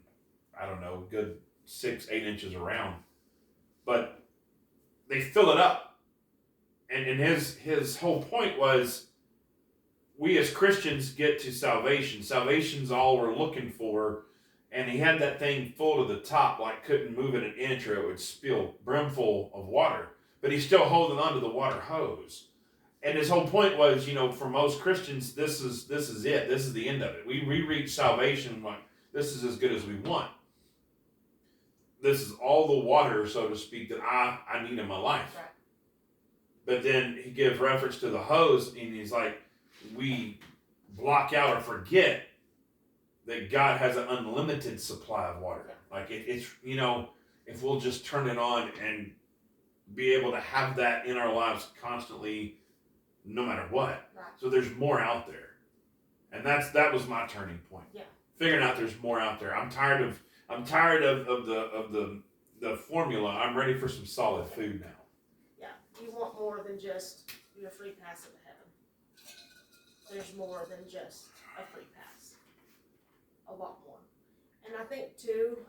I don't know, good 6-8 inches around. But they fill it up, and his whole point was, we as Christians get to salvation. Salvation's all we're looking for. And he had that thing full to the top, like couldn't move it an inch or it would spill brimful of water. But he's still holding onto the water hose. And his whole point was, for most Christians, this is it. This is the end of it. We reach salvation like, this is as good as we want. This is all the water, so to speak, that I need in my life. Right. But then he gives reference to the hose, and he's like, we block out or forget that God has an unlimited supply of water. Like it's, if we'll just turn it on and be able to have that in our lives constantly, no matter what. Right. So there's more out there. And that was my turning point. Yeah. Figuring out there's more out there. I'm tired of the formula. I'm ready for some solid food now. Yeah. You want more than just your free pass into heaven. There's more than just a free pass. A lot more. And I think too,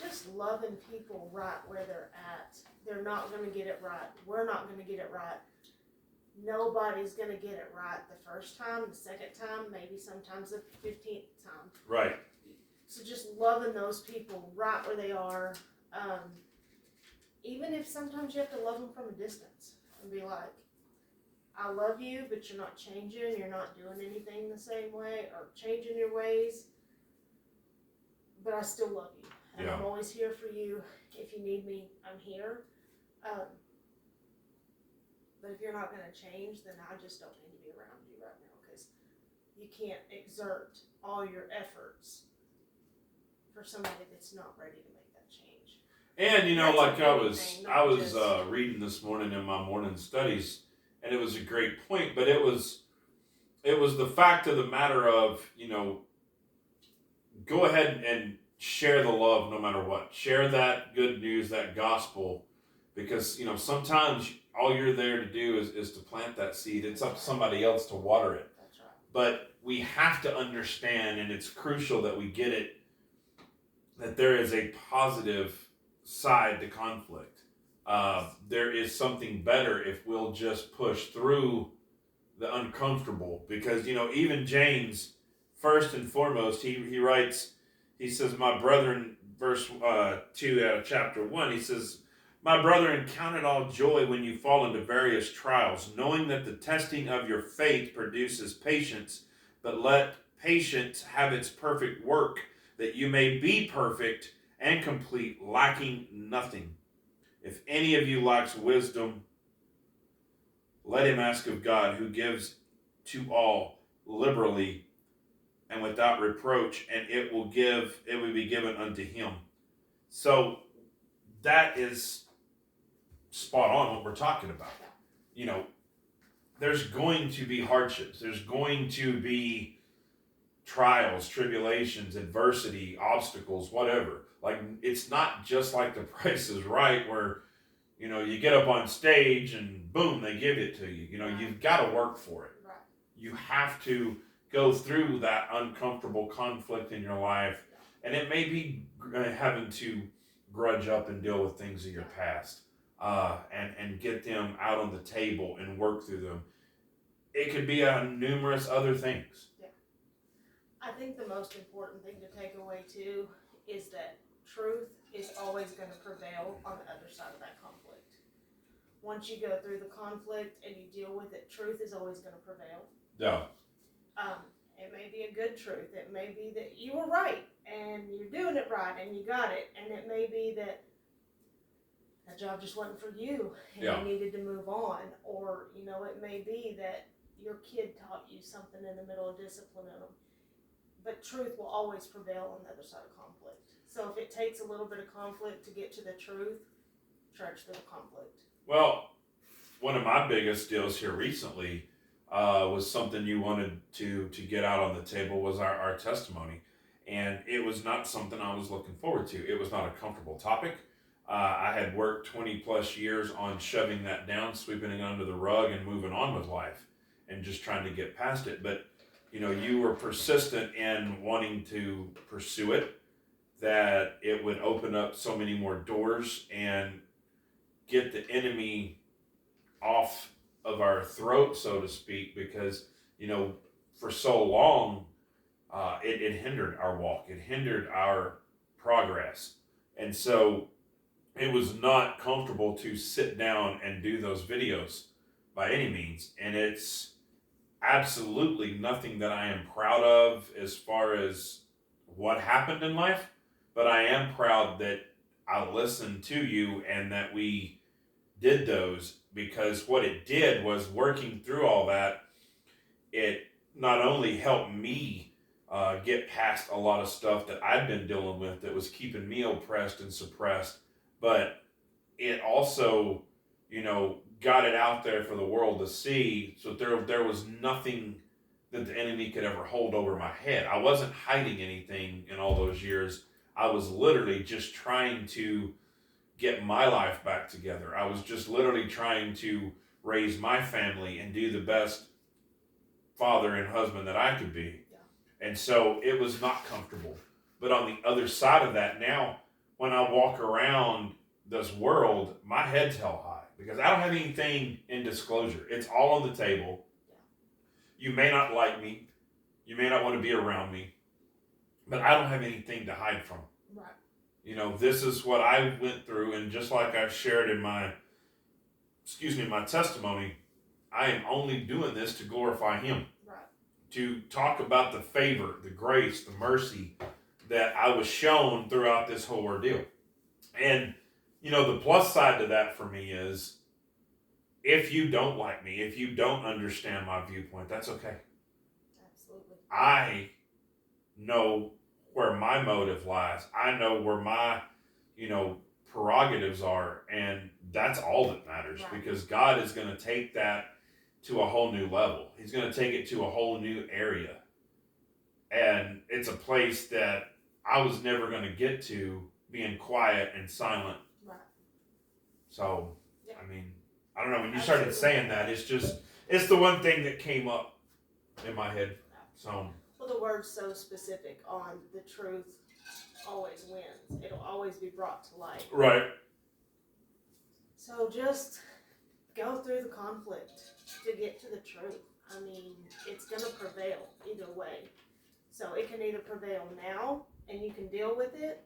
just loving people right where they're at. They're not going to get it right. We're not going to get it right. Nobody's going to get it right the first time, the second time, maybe sometimes the 15th time. Right. So just loving those people right where they are. Even if sometimes you have to love them from a distance and be like, I love you, but you're not changing. You're not doing anything the same way or changing your ways. But I still love you. And I'm always here for you. If you need me, I'm here. But if you're not going to change, then I just don't need to be around you right now, because you can't exert all your efforts for somebody that's not ready to make that change. And That's like a I big was thing, reading this morning in my morning studies, and it was a great point. But it was the fact of the matter of, go ahead and share the love no matter what. Share that good news, that gospel, because sometimes all you're there to do is to plant that seed. It's up to somebody else to water it. That's right. But we have to understand, and it's crucial that we get it, that there is a positive side to conflict. There is something better if we'll just push through the uncomfortable. Because, even James, first and foremost, he writes, he says, my brethren, verse 2 out of chapter 1, he says, my brethren, count it all joy when you fall into various trials, knowing that the testing of your faith produces patience, but let patience have its perfect work, that you may be perfect and complete, lacking nothing. If any of you lacks wisdom, let him ask of God, who gives to all liberally and without reproach, and it will be given unto him. So that is spot on what we're talking about. There's going to be hardships. There's going to be trials, tribulations, adversity, obstacles, whatever. Like, it's not just like The Price is Right, where, you get up on stage and boom, they give it to you. You've got to work for it. Right. You have to go through that uncomfortable conflict in your life. And it may be having to grudge up and deal with things of your past. And get them out on the table and work through them. It could be numerous other things. Yeah. I think the most important thing to take away too is that truth is always going to prevail on the other side of that conflict. Once you go through the conflict and you deal with it, truth is always going to prevail. Yeah. It may be a good truth. It may be that you were right and you're doing it right and you got it. And it may be that job just wasn't for you and you needed to move on. Or, it may be that your kid taught you something in the middle of disciplining them. But truth will always prevail on the other side of conflict. So if it takes a little bit of conflict to get to the truth, trudge through the conflict. Well, one of my biggest deals here recently was something you wanted to get out on the table, was our testimony. And it was not something I was looking forward to. It was not a comfortable topic. I had worked 20 plus years on shoving that down, sweeping it under the rug and moving on with life and just trying to get past it. But, you were persistent in wanting to pursue it, that it would open up so many more doors and get the enemy off of our throat, so to speak, because, for so long, it hindered our walk. It hindered our progress. And so it was not comfortable to sit down and do those videos by any means. And it's absolutely nothing that I am proud of as far as what happened in life, but I am proud that I listened to you and that we did those, because what it did was, working through all that, it not only helped me get past a lot of stuff that I'd been dealing with that was keeping me oppressed and suppressed, but it also, got it out there for the world to see. So there was nothing that the enemy could ever hold over my head. I wasn't hiding anything in all those years. I was literally just trying to get my life back together. I was just literally trying to raise my family and do the best father and husband that I could be. Yeah. And so it was not comfortable. But on the other side of that, now when I walk around this world, my head's held high because I don't have anything in disclosure. It's all on the table. Yeah. You may not like me. You may not want to be around me. But I don't have anything to hide from. Right. This is what I went through. And just like I've shared in my testimony, I am only doing this to glorify Him. Right. To talk about the favor, the grace, the mercy that I was shown throughout this whole ordeal. And, the plus side to that for me is, if you don't like me, if you don't understand my viewpoint, that's okay. Absolutely. I know where my motive lies. I know where my, prerogatives are. And that's all that matters, right. Because God is going to take that to a whole new level. He's going to take it to a whole new area. And it's a place that I was never going to get to being quiet and silent. Right. So, yeah. I don't know, when you started saying that, it's the one thing that came up in my head. So. Well, the word's so specific on the truth always wins. It'll always be brought to light. Right. So just go through the conflict to get to the truth. It's going to prevail either way. So it can either prevail now and you can deal with it,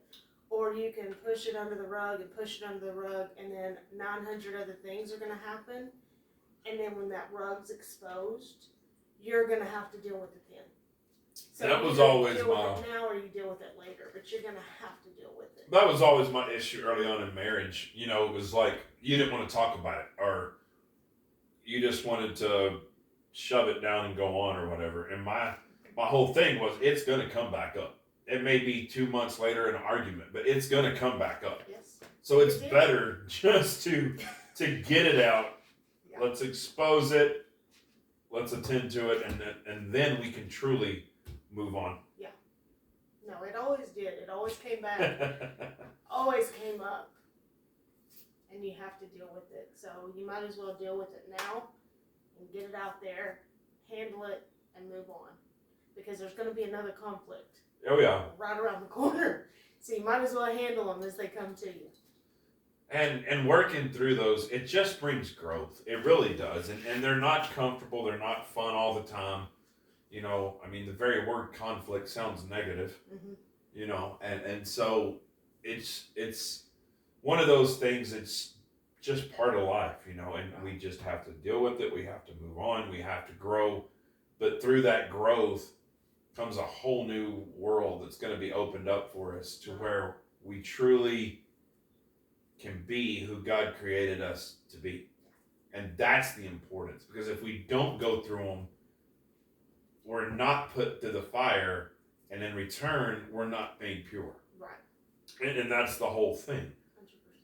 or you can push it under the rug, and then 900 other things are going to happen. And then when that rug's exposed, you're going to have to deal with it then. So that was you always deal my... with it now or you deal with it later, but you're going to have to deal with it. That was always my issue early on in marriage. It was like, you didn't want to talk about it, or you just wanted to shove it down and go on or whatever. And my whole thing was, it's going to come back up. It may be 2 months later in an argument, but it's going to come back up. Yes. So it's better just to get it out. Yeah. Let's expose it. Let's attend to it, and then we can truly move on. Yeah. No, it always did. It always came back. Always came up. And you have to deal with it. So you might as well deal with it now and get it out there, handle it, and move on. Because there's going to be another conflict. Oh, yeah. Right around the corner. So you might as well handle them as they come to you. And working through those, it just brings growth. It really does. And they're not comfortable. They're not fun all the time. The very word conflict sounds negative. Mm-hmm. And so it's one of those things that's just part of life, and we just have to deal with it. We have to move on. We have to grow. But through that growth comes a whole new world that's going to be opened up for us, to where we truly can be who God created us to be. And that's the importance, because if we don't go through them, we're not put to the fire, and in return, we're not made pure. Right. And that's the whole thing.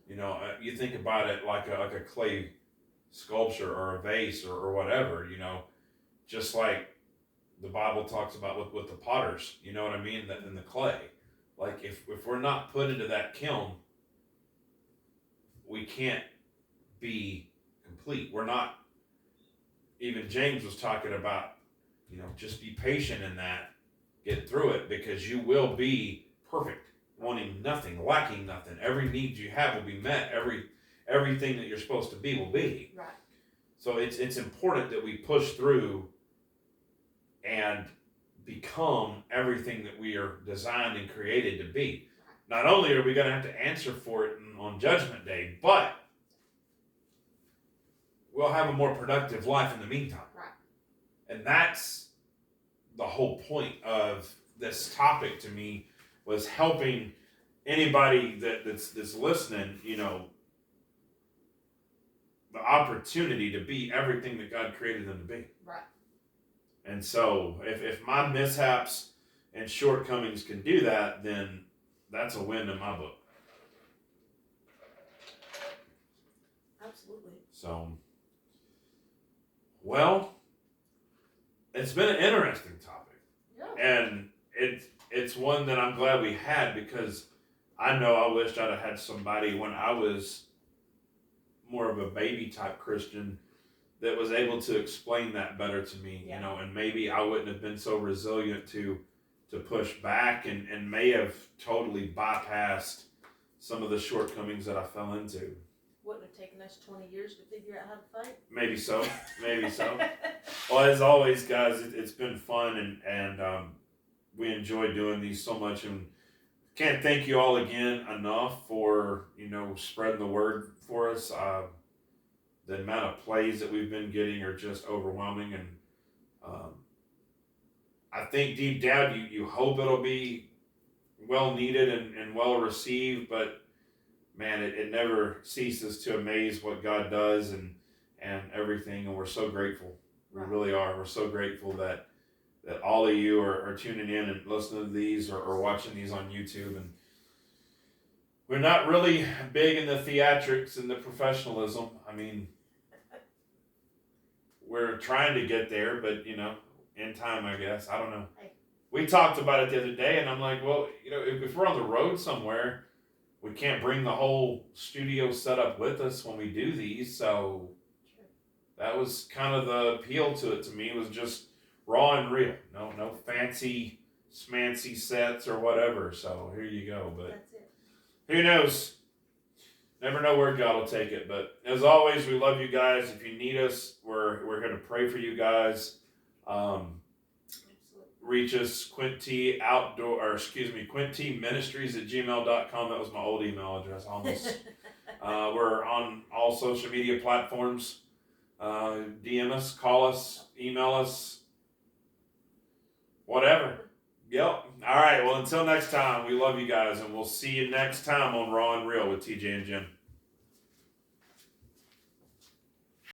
100%. You think about it like a clay sculpture or a vase or whatever, just like the Bible talks about with the potters, you know what I mean, in the clay. Like if we're not put into that kiln, we can't be complete. We're not, even James was talking about, just be patient in that, get through it, because you will be perfect, wanting nothing, lacking nothing. Every need you have will be met. Everything that you're supposed to be will be. Right. So it's important that we push through and become everything that we are designed and created to be. Not only are we going to have to answer for it on Judgment Day, but we'll have a more productive life in the meantime. Right. And that's the whole point of this topic to me, was helping anybody that's listening, the opportunity to be everything that God created them to be. Right. And so if my mishaps and shortcomings can do that, then that's a win in my book. Absolutely. So, well, it's been an interesting topic. Yeah. And it's one that I'm glad we had, because I know I wished I'd have had somebody when I was more of a baby type Christian that was able to explain that better to me, Yeah. you know, and maybe I wouldn't have been so resilient to push back and may have totally bypassed some of the shortcomings that I fell into. Wouldn't have taken us 20 years to figure out how to fight. Maybe so. Maybe so. Well, as always, guys, it's been fun, and we enjoy doing these so much, and can't thank you all again enough for, you know, spreading the word for us. The amount of plays that we've been getting are just overwhelming, and I think deep down you hope it'll be well needed and well received, but man, it never ceases to amaze what God does and everything, and we're so grateful. Right. We really are. We're so grateful that all of you are tuning in and listening to these or watching these on YouTube. And we're not really big in the theatrics and the professionalism. I mean, we're trying to get there, but, you know, in time, I guess. I don't know. Hey. We talked about it the other day, and I'm like, well, you know, if we're on the road somewhere, we can't bring the whole studio setup with us when we do these. So that was kind of the appeal to it to me, was just raw and real. No fancy smancy sets or whatever. So here you go. But That's it. who knows? Never know where God will take it. But as always, we love you guys. If you need us, we're going to pray for you guys. Reach us, QuintTMinistries at gmail.com. That was my old email address. Almost. We're on all social media platforms. DM us, call us, email us, whatever. Yep. All right. Well, until next time, we love you guys, and we'll see you next time on Raw and Real with TJ and Jim.